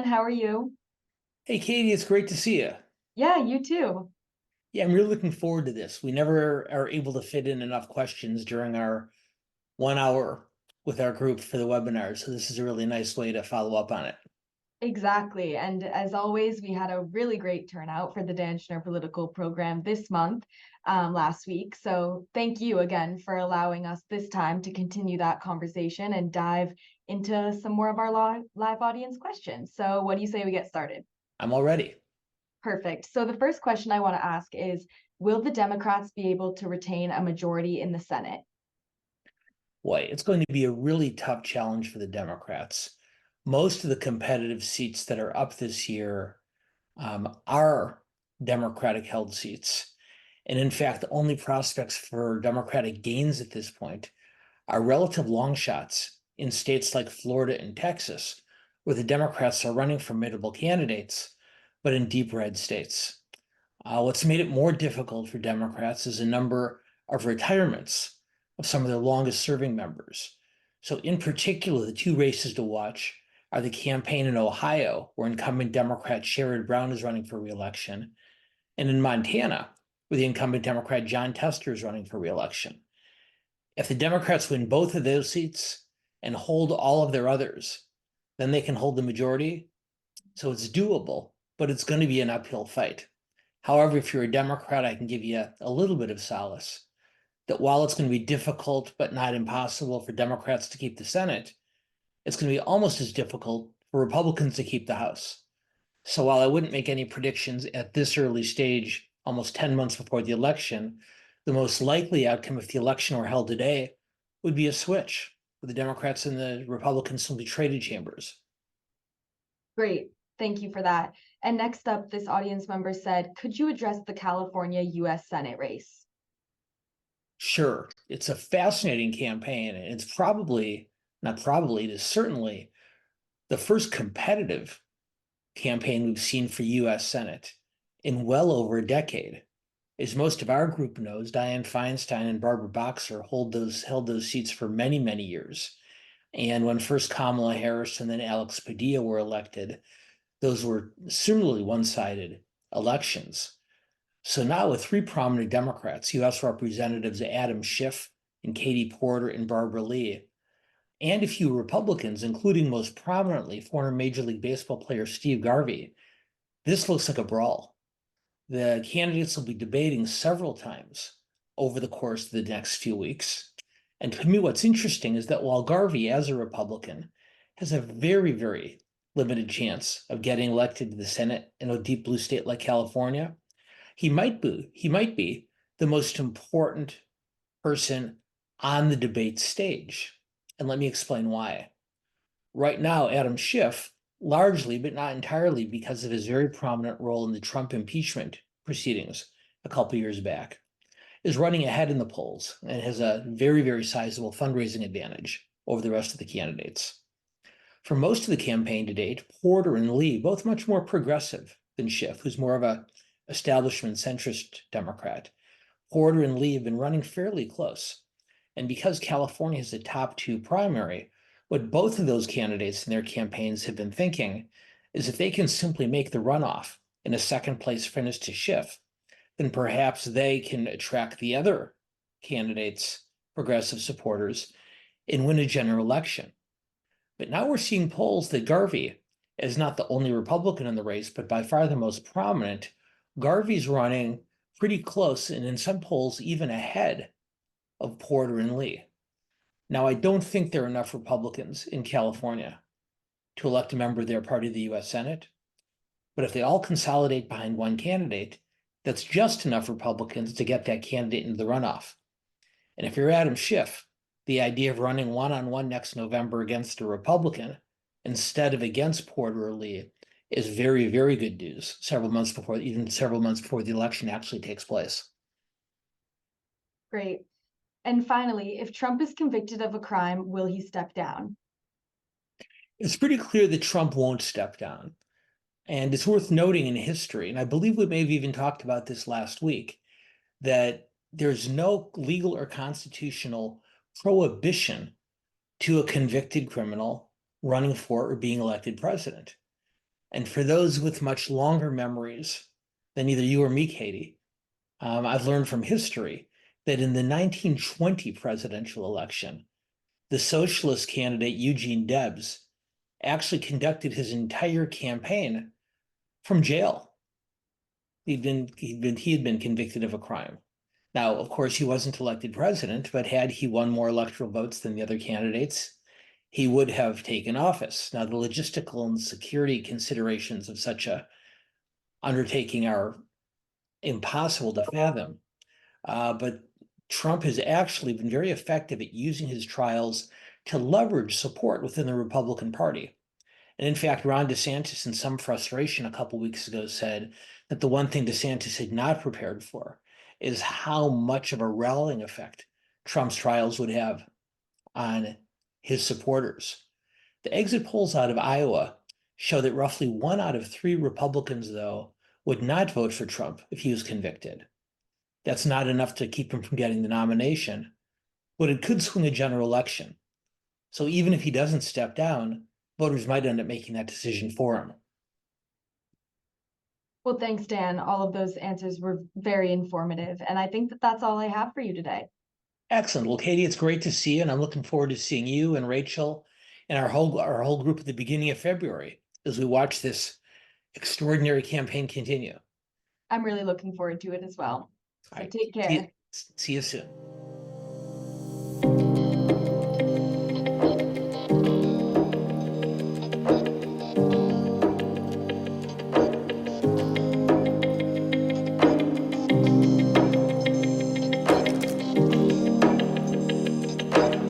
How are you? Hey, Katie, it's great to see you. Yeah, you too. Yeah, I'm really looking forward to this. We never are able to fit in enough questions during our 1 hour with our group for the webinar, so this is a really nice way to follow up on it. Exactly. And as always, we had a really great turnout for the Dan Schnur Political Program this month, last week. So thank you again for allowing us this time to continue that conversation and dive into some more of our live audience questions. So what do you say we get started? I'm all ready. Perfect. So the first question I want to ask is, will the Democrats be able to retain a majority in the Senate? Boy, it's going to be a really tough challenge for the Democrats. Most of the competitive seats that are up this year are Democratic-held seats. And in fact, the only prospects for Democratic gains at this point are relative long shots in states like Florida and Texas, where the Democrats are running formidable candidates, but in deep red states. What's made it more difficult for Democrats is a number of retirements of some of their longest serving members. So, in particular, the two races to watch are the campaign in Ohio, where incumbent Democrat Sherrod Brown is running for reelection, and in Montana, where the incumbent Democrat John Tester is running for reelection. If the Democrats win both of those seats and hold all of their others, then they can hold the majority. So it's doable, but it's going to be an uphill fight. However, if you're a Democrat, I can give you a little bit of solace that while it's going to be difficult but not impossible for Democrats to keep the Senate, it's going to be almost as difficult for Republicans to keep the House. So while I wouldn't make any predictions at this early stage, almost 10 months before the election, the most likely outcome if the election were held today would be a switch, where the Democrats and the Republicans will be traded chambers. Great. Thank you for that. And next up, this audience member said, could you address the California US Senate race? Sure, it's a fascinating campaign, and it's it is certainly the first competitive campaign we've seen for US Senate in well over a decade. As most of our group knows, Dianne Feinstein and Barbara Boxer held those seats for many, many years. And when first Kamala Harris and then Alex Padilla were elected, those were similarly one-sided elections. So now with three prominent Democrats, U.S. Representatives Adam Schiff and Katie Porter and Barbara Lee, and a few Republicans, including most prominently former Major League Baseball player Steve Garvey, this looks like a brawl. The candidates will be debating several times over the course of the next few weeks. And to me, what's interesting is that while Garvey, as a Republican, has a very, very limited chance of getting elected to the Senate in a deep blue state like California, he might be the most important person on the debate stage. And let me explain why. Right now, Adam Schiff, largely but not entirely because of his very prominent role in the Trump impeachment proceedings a couple years back, is running ahead in the polls and has a very, very sizable fundraising advantage over the rest of the candidates. For most of the campaign to date, Porter and Lee, both much more progressive than Schiff, who's more of a establishment centrist Democrat. Porter and Lee have been running fairly close. And because California has a top two primary, what both of those candidates in their campaigns have been thinking is if they can simply make the runoff in a second place finish to Schiff, then perhaps they can attract the other candidates' progressive supporters and win a general election. But now we're seeing polls that Garvey is not the only Republican in the race, but by far the most prominent. Garvey's running pretty close, and in some polls, even ahead of Porter and Lee. Now, I don't think there are enough Republicans in California to elect a member of their party to the US Senate. But if they all consolidate behind one candidate, that's just enough Republicans to get that candidate into the runoff. And if you're Adam Schiff, the idea of running one-on-one next November against a Republican instead of against Porter or Lee is very, very good news even several months before the election actually takes place. Great. And finally, if Trump is convicted of a crime, will he step down? It's pretty clear that Trump won't step down. And it's worth noting in history, and I believe we may have even talked about this last week, that there's no legal or constitutional prohibition to a convicted criminal running for or being elected president. And for those with much longer memories than either you or me, Katie, I've learned from history that in the 1920 presidential election, the socialist candidate Eugene Debs actually conducted his entire campaign from jail. He had been convicted of a crime. Now, of course, he wasn't elected president, but had he won more electoral votes than the other candidates, he would have taken office. Now, the logistical and security considerations of such a undertaking are impossible to fathom. But Trump has actually been very effective at using his trials to leverage support within the Republican Party. And in fact, Ron DeSantis, in some frustration a couple weeks ago, said that the one thing DeSantis had not prepared for is how much of a rallying effect Trump's trials would have on his supporters. The exit polls out of Iowa show that roughly 1 out of 3 Republicans, though, would not vote for Trump if he was convicted. That's not enough to keep him from getting the nomination, but it could swing a general election. So even if he doesn't step down, voters might end up making that decision for him. Well, thanks, Dan. All of those answers were very informative. And I think that that's all I have for you today. Excellent. Well, Katie, it's great to see you, and I'm looking forward to seeing you and Rachel and our whole group at the beginning of February as we watch this extraordinary campaign continue. I'm really looking forward to it as well. All So right. take care. See you soon.